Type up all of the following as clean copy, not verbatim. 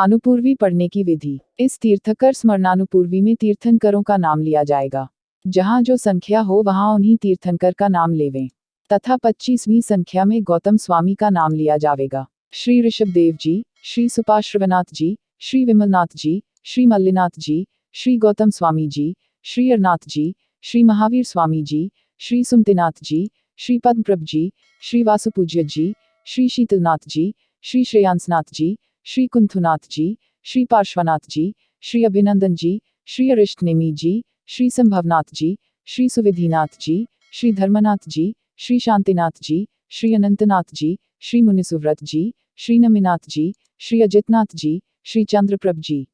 अनुपूर्वी पढ़ने की विधि। इस तीर्थंकर स्मरणानुपूर्वी में तीर्थंकरों का नाम लिया जाएगा। जहाँ जो संख्या हो वहाँ उन्हीं तीर्थंकर का नाम लेवें तथा 25वीं संख्या में गौतम स्वामी का नाम लिया जाएगा। श्री ऋषभदेव जी, श्री सुपार्श्वनाथ जी, श्री विमलनाथ जी, श्री मल्लिनाथ जी, श्री गौतम स्वामी जी, श्री अरनाथ जी, श्री महावीर स्वामी जी, श्री सुमतिनाथ जी, श्री पद्मप्रभ जी, श्री वासुपूज्य जी, श्री शीतलनाथ जी, श्री श्रेयांसनाथ जी, श्री कुंथुनाथ जी, श्री पार्श्वनाथ जी, श्री अभिनंदन जी, श्री अरिष्टनेमी जी, श्री संभवनाथ जी, श्री सुविधिनाथ जी, श्री धर्मनाथ जी, श्री शांतिनाथ जी, श्री अनंतनाथ जी, श्री मुनिसुव्रत जी, श्री नमिनाथ जी, श्री अजितनाथ जी, श्री चंद्रप्रभ जी,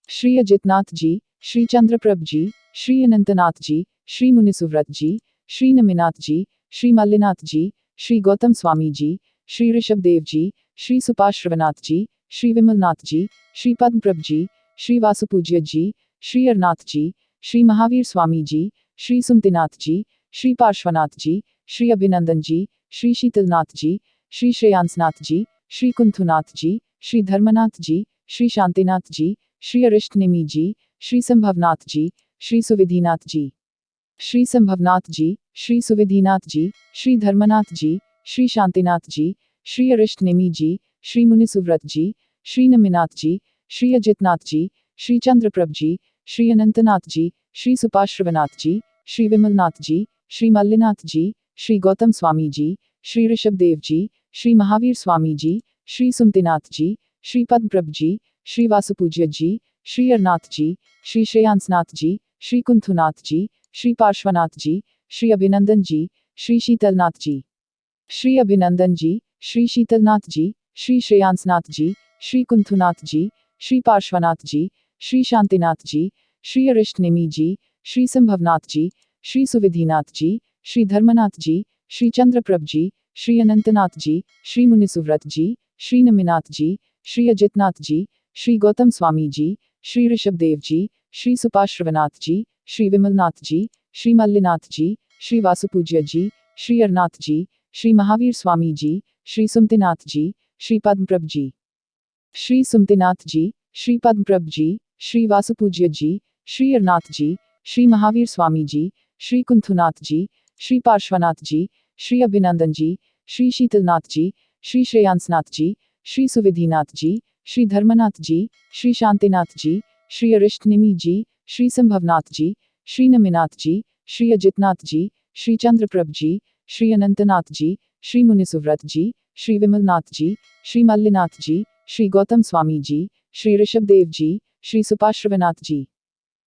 श्री अजितनाथ जी, श्री चंद्रप्रभ जी, श्री अनंतनाथ जी, श्री मुनिसुव्रत जी, श्री नमिनाथ जी, श्री मल्लिनाथ जी, श्री गौतम स्वामी जी, श्री ऋषभदेव जी, श्री सुपार्श्वनाथ जी, श्री विमलनाथ जी, श्री पद्मप्रभ जी, श्री वासुपूज्य जी, श्री अरनाथ जी, श्री महावीर स्वामी जी, श्री सुमतिनाथ जी, श्री पार्श्वनाथ जी, श्री अभिनंदन जी, श्री शीतलनाथ जी, श्री श्रेयांसनाथ जी, श्री कुंथुनाथ जी, श्री धर्मनाथ जी, श्री शांतिनाथ जी, श्री अरिष्टनेमी जी, श्री संभवनाथ जी, श्री सुविधिनाथ जी, श्री संभवनाथ जी, श्री सुविधिनाथ जी, श्री धर्मनाथ जी, श्री शांतिनाथ जी, श्री अरिष्टनेमी जी, श्री मुनिसुव्रत जी, श्री नमिनाथ जी, श्री अजितनाथ जी, श्री चंद्रप्रभ जी, श्री अनंतनाथ जी, श्री सुपार्श्वनाथ जी, श्री विमलनाथ जी, श्री मल्लिनाथ जी, श्री गौतम स्वामी जी, श्री ऋषभदेव जी, श्री महावीर स्वामी जी, श्री सुमतिनाथ जी, श्री पद्मप्रभ जी, श्री वासुपूज्य जी, श्री अरनाथ जी, श्री श्रेयांसनाथ जी, श्री कुंथुनाथ जी, श्री पार्श्वनाथ जी, श्री अभिनंदन जी, श्री शीतलनाथ जी, श्री अभिनंदन जी, श्री शीतलनाथ जी, श्री श्रेयांसनाथ जी, श्री कुंथुनाथ जी, श्री पार्श्वनाथ जी, श्री शांतिनाथ जी, श्री अरिष्टनेमी जी, श्री संभवनाथ जी, श्री सुविधिनाथ जी, श्री धर्मनाथ जी, श्री चंद्रप्रभ जी, श्री अनंतनाथ जी, श्री मुनिसुव्रत जी, श्री नमिनाथ जी, श्री अजितनाथ जी, श्री गौतम स्वामी जी, श्री ऋषभदेव जी, श्री सुपार्श्वनाथ जी, श्री विमलनाथ जी, श्री मल्लिनाथ जी, श्री वासुपूज्य जी, श्री अरनाथ जी, श्री महावीर स्वामी जी, श्री सुमतिनाथ जी, श्री पद्मप्रभ जी, श्री सुमतिनाथ जी, श्री पद्मप्रभ जी, श्री वासुपूज्य जी, श्री अरनाथ जी, श्री महावीर स्वामी जी, श्री कुंथुनाथ जी, श्री पार्श्वनाथ जी, श्री अभिनंदन जी, श्री शीतलनाथ जी, श्री श्रेयांसनाथ जी, श्री सुविधिनाथ जी, श्री धर्मनाथ जी, श्री शांतिनाथ जी, श्री अरिष्टनेमी जी, श्री संभवनाथ जी, श्री नमिनाथ जी, श्री अजितनाथ जी, श्री चंद्रप्रभ जी, श्री अनंतनाथ जी, श्री मुनिसुव्रत जी, श्री विमलनाथ जी, श्री मल्लिनाथ जी, श्री गौतम स्वामी जी, श्री ऋषभदेव जी, श्री सुपार्श्वनाथ जी,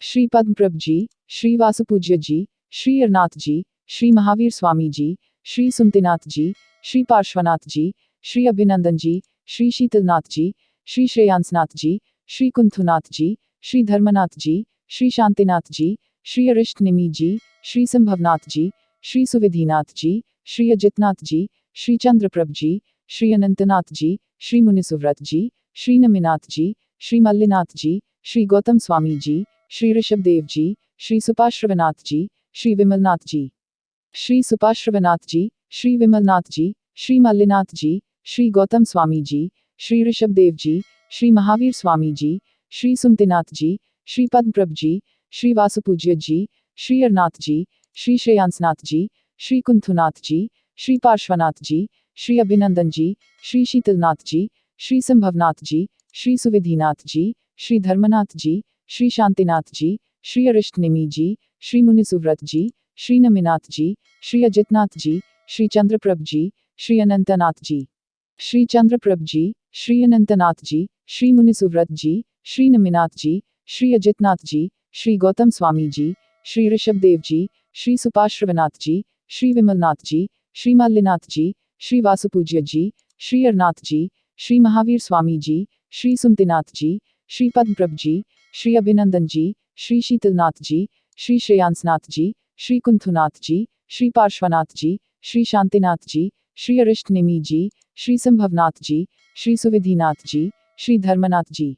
श्री पद्मप्रभ जी, श्री वासुपूज्य जी, श्री अरनाथ जी, श्री महावीर स्वामी जी, श्री सुमतिनाथ जी, श्री पार्श्वनाथ जी, श्री अभिनंदन जी, श्री शीतलनाथ जी, श्री श्रेयांसनाथ जी, श्री कुंथुनाथ जी, श्री धर्मनाथ जी, श्री शांतिनाथ जी, श्री अरिष्टनेमी जी, श्री संभवनाथ जी, श्री सुविधिनाथ जी, श्री अजितनाथ जी, श्री चंद्रप्रभ जी, श्री अनंतनाथ जी, श्री मुनिसुव्रत जी, श्री नमिनाथ जी, श्री मल्लिनाथ जी, श्री गौतम स्वामी जी, श्री ऋषभदेव जी, श्री सुपार्श्वनाथ जी, श्री विमलनाथ जी, श्री सुपार्श्वनाथ जी, श्री विमलनाथ जी, श्री मल्लिनाथ जी, श्री गौतम स्वामी जी, श्री ऋषभदेव जी, श्री महावीर स्वामी जी, श्री सुमतिनाथ जी, श्री पद्मप्रभ जी, श्री वासुपूज्य जी, श्री अरनाथ जी, श्री श्रेयांसनाथ जी, श्री कुंथुनाथ जी, श्री पार्श्वनाथ जी, श्री अभिनंदन जी, श्री शीतलनाथ जी, श्री संभवनाथ जी, श्री सुविधिनाथ जी, श्री धर्मनाथ जी, श्री शांतिनाथ जी, श्री अरिष्टनेमी जी, श्री मुनिसुव्रत जी, श्री नमिनाथ जी, श्री अजितनाथ जी, श्री चंद्रप्रभ जी, श्री अनंतनाथ जी, श्री चंद्रप्रभ जी, श्री अनंतनाथ जी, श्री मुनिसुव्रत जी, श्री नमिनाथ जी, श्री अजितनाथ जी, श्री गौतम स्वामी जी, श्री ऋषभदेव जी, श्री सुपार्श्वनाथ जी, श्री विमलनाथ जी, श्री मल्लिनाथ जी, श्री वासुपूज्य जी, श्री अरनाथ जी, श्री महावीर स्वामी जी, श्री सुमतिनाथ जी, श्री पद्मप्रभ जी, श्री अभिनंदन जी, श्री शीतलनाथ जी, श्री श्रेयांसनाथ जी, श्री कुंथुनाथ जी, श्री पार्श्वनाथ जी, श्री शांतिनाथ जी, श्री अरिष्टनेमी जी, श्री संभवनाथ जी, श्री सुविधिनाथ जी, श्री धर्मनाथ जी,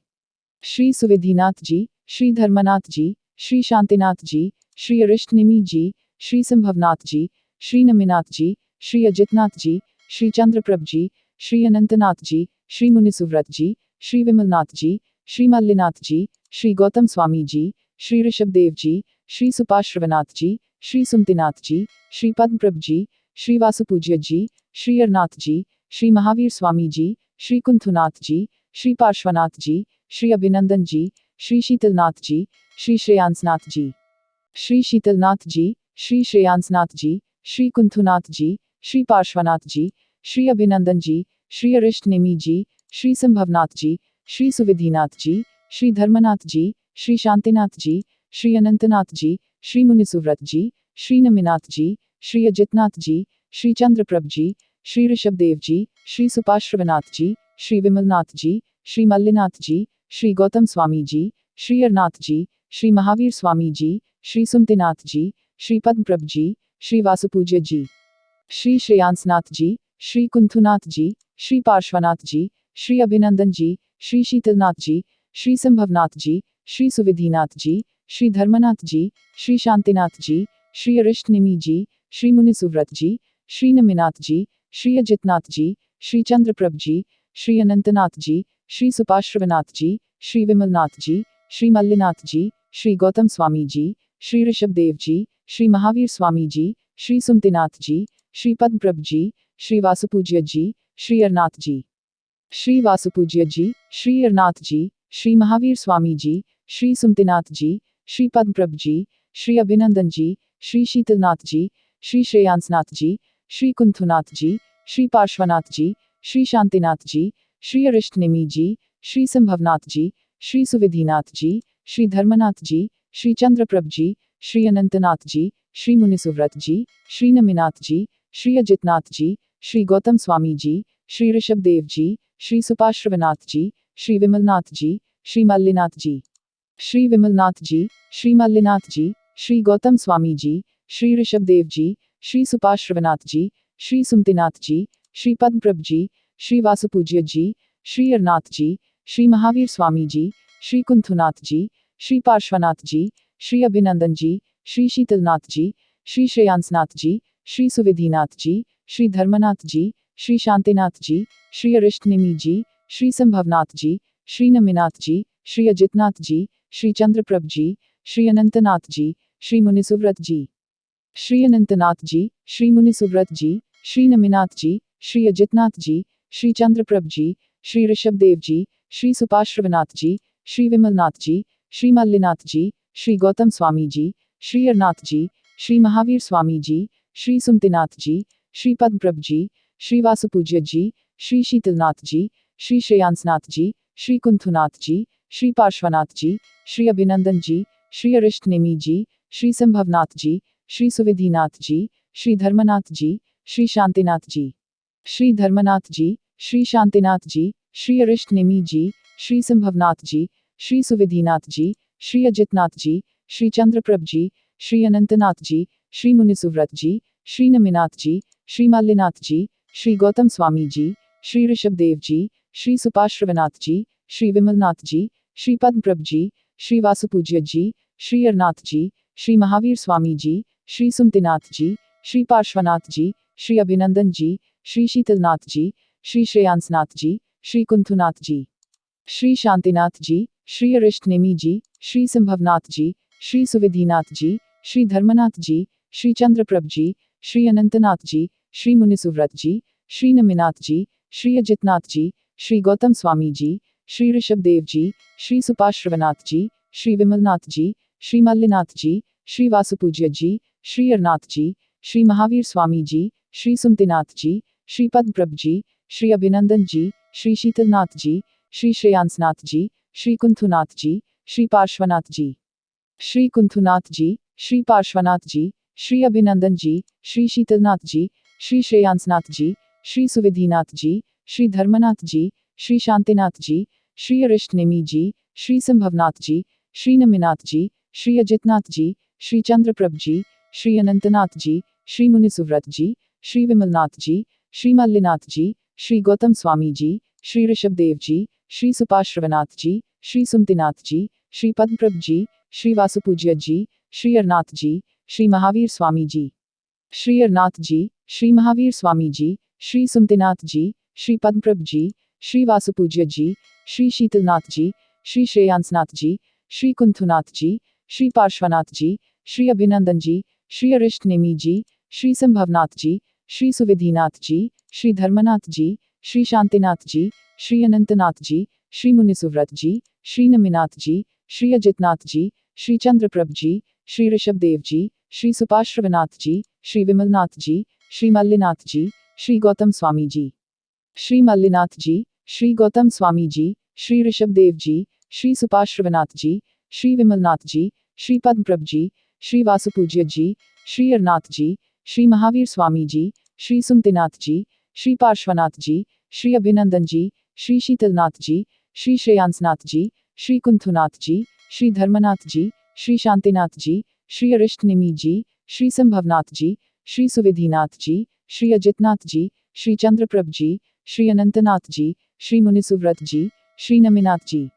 श्री सुविधिनाथ जी, श्री धर्मनाथ जी, श्री शांतिनाथ जी, श्री अरिष्टनेमी जी, श्री संभवनाथ जी, श्री नमिनाथ जी, श्री अजितनाथ जी, श्री चंद्रप्रभ जी, श्री अनंतनाथ जी, श्री मुनिसुव्रत जी, श्री विमलनाथ जी, श्री मल्लिनाथ जी, श्री गौतम स्वामी जी, श्री ऋषभदेव जी, श्री सुपार्श्वनाथ जी, श्री सुमतिनाथ जी, श्री पद्मप्रभ जी, श्री वासुपूज्य जी, श्री अरनाथ जी, श्री महावीर स्वामी जी, श्री कुंथुनाथ जी, श्री पार्श्वनाथ जी, श्री अभिनंदन जी, श्री शीतलनाथ जी, श्री श्रेयांसनाथ जी, श्री शीतलनाथ जी, श्री श्रेयांसनाथ जी, श्री कुंथुनाथ जी, श्री पार्श्वनाथ जी, श्री अभिनंदन जी, श्री अरिष्टनेमी जी, श्री संभवनाथ जी, श्री सुविधिनाथ जी, श्री धर्मनाथ जी, श्री शांतिनाथ जी, श्री अनंतनाथ जी, श्री मुनिसुव्रत जी, श्री नमिनाथ जी, श्री अजितनाथ जी, श्री चंद्रप्रभ जी, श्री ऋषभदेव जी, श्री सुपार्श्वनाथ जी, श्री विमलनाथ जी, श्री मल्लिनाथ जी, श्री गौतम स्वामी जी, श्री अरनाथ जी, श्री महावीर स्वामी जी, श्री सुमतिनाथ जी, श्री पद्मप्रभ जी, श्री वासुपूज्य जी, श्री श्रेयांसनाथ जी, श्री कुंथुनाथ जी, श्री पार्श्वनाथ जी, श्री अभिनंदन जी, श्री शीतलनाथ जी, श्री संभवनाथ जी, श्री सुविधिनाथ जी, श्री धर्मनाथ जी, श्री शांतिनाथ जी, श्री अरिष्टनेमी जी, श्री मुनिसुव्रत जी, श्री नमिनाथ जी, श्री अजितनाथ जी, श्री चंद्रप्रभ जी, श्री अनंतनाथ जी, श्री सुपार्श्वनाथ जी, श्री विमलनाथ जी, श्री मल्लिनाथ जी, श्री गौतम स्वामी जी, श्री ऋषभदेव जी, श्री महावीर स्वामी जी, श्री सुमतिनाथ जी, श्री पद्मप्रभ जी, श्री वासुपूज्य जी, श्री अरनाथ जी, श्री वासुपूज्य जी, श्री अरनाथ जी, श्री महावीर स्वामी जी, श्री सुमतिनाथ जी, श्री पद्मप्रभ जी, श्री अभिनंदन जी, श्री शीतलनाथ जी, श्री श्रेयांसनाथ जी, श्री कुंथुनाथ जी, श्री पार्श्वनाथ जी, श्री शांतिनाथ जी, श्री अरिष्टनेमी जी, श्री संभवनाथ जी, श्री सुविधिनाथ जी, श्री धर्मनाथ जी, श्री चंद्रप्रभ जी, श्री अनंतनाथ जी, श्री मुनिसुव्रत जी, श्री नमिनाथ जी, श्री अजितनाथ जी, श्री गौतम स्वामी जी, श्री ऋषभदेव जी, श्री सुपार्श्वनाथ जी, श्री विमलनाथ जी, श्री मल्लिनाथ जी, श्री विमलनाथ जी, श्री मल्लिनाथ जी, श्री गौतम स्वामी जी, श्री ऋषभदेव जी, श्री सुपार्श्वनाथ जी, श्री सुमतिनाथ जी, श्री पद्मप्रभ जी, श्री वासुपूज्य जी, श्री अरनाथ जी, श्री महावीर स्वामी जी, श्री कुंथुनाथ जी, श्री पार्श्वनाथ जी, श्री अभिनंदन जी, श्री शीतलनाथ जी, श्री श्रेयांसनाथ जी, श्री सुविधिनाथ जी, श्री धर्मनाथ जी, श्री शांतिनाथ जी, श्री अरिष्टनेमी जी, श्री संभवनाथ जी, श्री नमिनाथ जी, श्री अजितनाथ जी, श्री चंद्रप्रभ जी, श्री अनंतनाथ जी, श्री मुनिसुव्रत जी, श्री अनंतनाथ जी, श्री मुनिसुव्रत जी, श्री नमिनाथ जी, श्री अजितनाथ जी, श्री चंद्रप्रभ जी, श्री ऋषभदेव जी, श्री सुपार्श्वनाथ जी, श्री विमलनाथ जी, श्री मल्लिनाथ जी, श्री गौतम स्वामी जी, श्री अरनाथ जी, श्री महावीर स्वामी जी, श्री सुमतिनाथ जी, श्री पद्मप्रभ जी, श्री वासुपूज्य जी, श्री शीतलनाथ जी, श्री श्रेयांसनाथ जी, श्री कुंथुनाथ जी, श्री पार्श्वनाथ जी, श्री अभिनंदन जी, श्री अरिष्टनेमी जी, श्री संभवनाथ जी, श्री सुविधिनाथ जी, श्री धर्मनाथ जी, श्री शांतिनाथ जी, श्री धर्मनाथ जी, श्री शांतिनाथ जी, श्री अरिष्टनेमी जी, श्री संभवनाथ जी, श्री सुविधिनाथ जी, श्री अजितनाथ जी, श्री चंद्रप्रभ जी, श्री अनंतनाथ जी, श्री मुनिसुव्रत जी, श्री नमिनाथ जी, श्री मल्लिनाथ जी, श्री गौतम स्वामी जी, श्री ऋषभदेव जी, श्री सुपार्श्वनाथ जी, श्री विमलनाथ जी, श्री पद्मप्रभ जी, श्री वासुपूज्य जी, श्री अरनाथ जी, श्री महावीर स्वामी जी, श्री सुमतिनाथ जी, श्री पार्श्वनाथ जी, श्री अभिनंदन जी, श्री शीतलनाथ जी, श्री श्रेयांसनाथ जी, श्री कुंथुनाथ जी, श्री शांतिनाथ जी, श्री अरिष्टनेमी जी, श्री संभवनाथ जी, श्री सुविधिनाथ जी, श्री धर्मनाथ जी, श्री चंद्रप्रभ जी, श्री अनंतनाथ जी, श्री मुनिसुव्रत जी, श्री नमिनाथ जी, श्री अजितनाथ जी, श्री गौतम स्वामी जी, श्री ऋषभदेव जी, श्री सुपार्श्वनाथ जी, श्री विमलनाथ जी, श्री मल्लिनाथ जी, श्री वासुपूज्य जी, श्री अरनाथ जी, श्री महावीर स्वामी जी, श्री सुमतिनाथ जी, श्री पद्मप्रभ जी, श्री अभिनंदन जी, श्री शीतलनाथ जी, श्री श्रेयांसनाथ जी, श्री कुंथुनाथ जी, श्री पार्श्वनाथ जी, श्री कुंथुनाथ जी, श्री पार्श्वनाथ जी, श्री अभिनंदन जी, श्री शीतलनाथ जी, श्री श्रेयांसनाथ जी, श्री सुविधिनाथ जी, श्री धर्मनाथ जी, श्री शांतिनाथ जी, श्री अरिष्टनेमी जी, श्री संभवनाथ जी, श्री नमिनाथ जी, श्री अजितनाथ जी, श्री चंद्रप्रभ जी, श्री अनंतनाथ जी, श्री मुनिसुव्रत जी, श्री विमलनाथ जी, श्री मल्लिनाथ जी, श्री गौतम स्वामी जी, श्री ऋषभदेव जी, श्री सुपार्श्वनाथ जी, श्री सुमतिनाथ जी, श्री पद्मप्रभ जी, श्री वासुपूज्य जी, श्री अरनाथ जी, श्री महावीर स्वामी जी, श्री अरनाथ जी, श्री महावीर स्वामी जी, श्री सुमतिनाथ जी, श्री पद्मप्रभ जी, श्री वासुपूज्य जी, श्री शीतलनाथ जी, श्री श्रेयांसनाथ जी, श्री कुंथुनाथ जी, श्री पार्श्वनाथ जी, श्री अभिनंदन जी, श्री अरिष्टनेमी जी, श्री संभवनाथ जी, श्री सुविधिनाथ जी, श्री धर्मनाथ जी, श्री शांतिनाथ जी, श्री अनंतनाथ जी, श्री मुनिसुव्रत जी, श्री नमिनाथ जी, श्री अजितनाथ जी, श्री चंद्रप्रभ जी, श्री ऋषभदेव जी, श्री सुपार्श्वनाथ जी, श्री विमलनाथ जी, श्री मल्लिनाथ जी, श्री गौतम स्वामी जी, श्री मल्लिनाथ जी, श्री गौतम स्वामी जी, श्री ऋषभदेव जी, श्री सुपार्श्वनाथ जी, श्री विमलनाथ जी, श्री पद्मप्रभ जी, श्री वासुपूज्य जी, श्री अरनाथ जी, श्री महावीर स्वामी जी, श्री सुमतिनाथ जी, श्री पार्श्वनाथ जी, श्री अभिनंदन जी, श्री शीतलनाथ जी, श्री श्रेयांसनाथ जी, श्री कुंथुनाथ जी, श्री धर्मनाथ जी, श्री शांतिनाथ जी, श्री अरिष्टनेमी जी, श्री संभवनाथ जी, श्री सुविधिनाथ जी, श्री अजितनाथ जी, श्री चंद्रप्रभ जी, श्री अनंतनाथ जी, श्री मुनिसुव्रत जी, श्री नमिनाथ जी,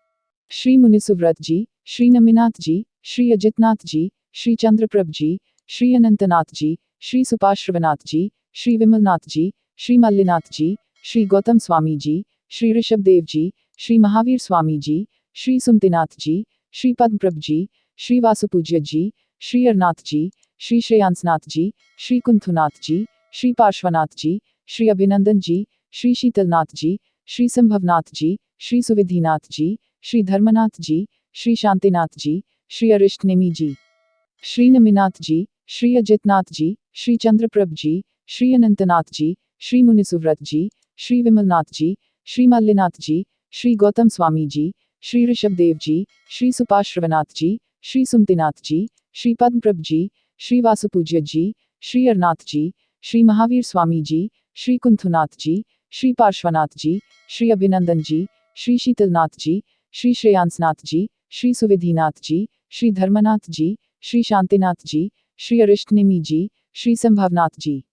श्री मुनिसुव्रत जी, श्री नमिनाथ जी, श्री अजितनाथ जी, श्री चंद्रप्रभ जी, श्री अनंतनाथ जी, श्री सुपार्श्वनाथ जी, श्री विमलनाथ जी, श्री मल्लिनाथ जी, श्री गौतम स्वामी जी, श्री ऋषभदेव जी, श्री महावीर स्वामी जी, श्री सुमतिनाथ जी, श्री पद्मप्रभ जी, श्री वासुपूज्य जी, श्री अरनाथ जी, श्री श्रेयांसनाथ जी, श्री कुंथुनाथ जी, श्री पार्श्वनाथ जी, श्री अभिनंदन जी, श्री शीतलनाथ जी, श्री संभवनाथ जी, श्री सुविधिनाथ जी, श्री धर्मनाथ जी, श्री शांतिनाथ जी, श्री अरिष्टनेमी जी, श्री नमिनाथ जी, श्री अजितनाथ जी, श्री चंद्रप्रभ जी, श्री अनंतनाथ जी, श्री मुनिसुव्रत जी, श्री विमलनाथ जी, श्री मल्लिनाथ जी, श्री गौतम स्वामी जी, श्री ऋषभदेव जी, श्री सुपार्श्वनाथ जी, श्री सुमतिनाथ जी, श्री पद्मप्रभ जी, श्री वासुपूज्य जी, श्री अरनाथ जी, श्री महावीर स्वामी जी, श्री कुंथुनाथ जी, श्री पार्श्वनाथ जी, श्री अभिनंदन जी, श्री शीतलनाथ जी, श्री श्रेयांसनाथ जी, श्री सुविधिनाथ जी, श्री धर्मनाथ जी, श्री शांतिनाथ जी, श्री अरिष्टनेमी जी, श्री संभवनाथ जी,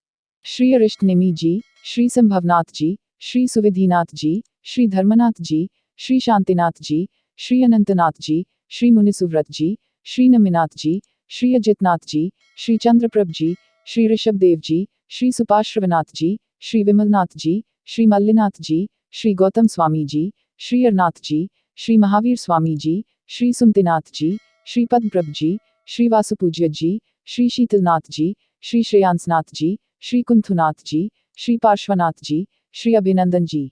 श्री अरिष्टनेमी जी, श्री संभवनाथ जी, श्री सुविधिनाथ जी, श्री धर्मनाथ जी, श्री शांतिनाथ जी, श्री अनंतनाथ जी, श्री मुनिसुव्रत जी, श्री नमिनाथ जी, श्री अजितनाथ जी, श्री चंद्रप्रभ जी, श्री ऋषभदेव जी, श्री सुपार्श्वनाथ जी, श्री विमलनाथ जी, श्री मल्लिनाथ जी, श्री गौतम स्वामी जी, श्री अरनाथ जी, श्री महावीर स्वामी जी, श्री सुमतिनाथ जी, श्री पद्मप्रभ जी, श्री वासुपूज्य जी, श्री शीतलनाथ जी, श्री श्रेयांसनाथ जी, श्री कुंथुनाथ जी, श्री पार्श्वनाथ जी, श्री अभिनंदन जी,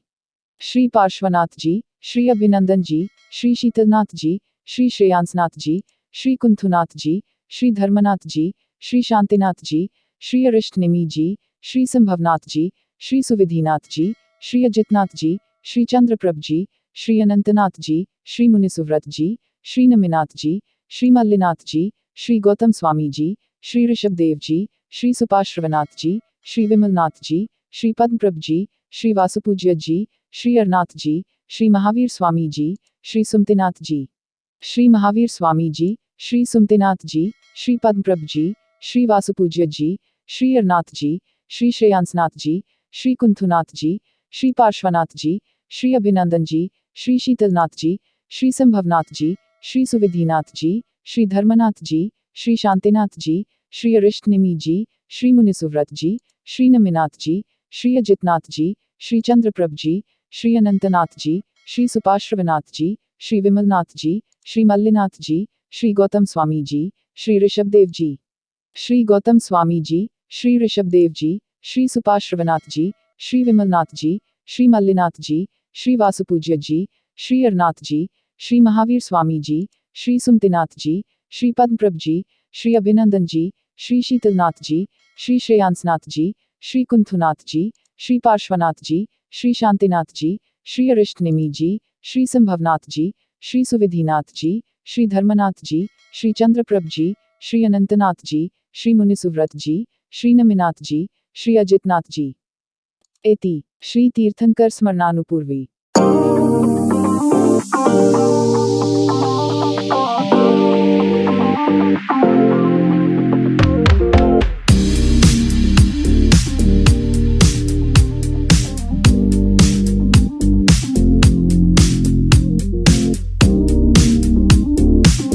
श्री पार्श्वनाथ जी, श्री अभिनंदन जी, श्री शीतलनाथ जी, श्री श्रेयांसनाथ जी, श्री कुंथुनाथ जी, श्री धर्मनाथ जी, श्री शांतिनाथ जी, श्री अरिष्टनेमी जी, श्री संभवनाथ जी, श्री सुविधिनाथ जी, श्री अजितनाथ जी, श्री चंद्रप्रभ जी, श्री अनंतनाथ जी, श्री मुनिसुव्रत जी, श्री नमिनाथ जी, श्री मल्लिनाथ जी, श्री गौतम स्वामी जी, श्री ऋषभदेव जी, श्री सुपार्श्वनाथ जी, श्री विमलनाथ जी, श्री पद्मप्रभ जी, श्री वासुपूज्य जी, श्री अरनाथ जी, श्री महावीर स्वामी जी, श्री सुमतिनाथ जी, श्री महावीर स्वामी जी, श्री सुमतिनाथ जी, श्री पद्मप्रभ जी, श्री वासुपूज्य जी, श्री अरनाथ जी, श्री श्रेयांसनाथ जी, श्री कुंथुनाथ जी, श्री पार्श्वनाथ जी, श्री अभिनंदन जी, श्री शीतलनाथ जी, श्री संभवनाथ जी, श्री सुविधिनाथ जी, श्री धर्मनाथ जी, श्री शांतिनाथ जी, श्री अरिष्टनेमी जी, श्री मुनिसुव्रत जी, श्री नमिनाथ जी, श्री अजितनाथ जी, श्री चंद्रप्रभ जी, श्री अनंतनाथ जी, श्री सुपार्श्वनाथ जी, श्री विमलनाथ जी, श्री मल्लिनाथ जी, श्री गौतम स्वामी जी, श्री ऋषभदेव जी, श्री गौतम स्वामी जी, श्री ऋषभदेव जी, श्री सुपार्श्वनाथ जी, श्री विमलनाथ जी, श्री मल्लिनाथ जी, श्री वासुपूज्य जी, श्री अरनाथ जी, श्री महावीर स्वामी जी, श्री सुमतिनाथ जी, श्री पद्मप्रभ जी, श्री अभिनंदन जी, श्री शीतलनाथ जी, श्री श्रेयांसनाथ जी, श्री कुंथुनाथ जी, श्री पार्श्वनाथ जी, श्री शांतिनाथ जी, श्री अरिष्टनेमी जी, श्री संभवनाथ जी, श्री सुविधिनाथ जी, श्री धर्मनाथ जी, श्री चंद्रप्रभ जी, श्री अनंतनाथ जी, श्री मुनिसुव्रत जी, श्री नमिनाथ जी, श्री अजितनाथ जी। इति श्री तीर्थंकर स्मरणानुपूर्वी।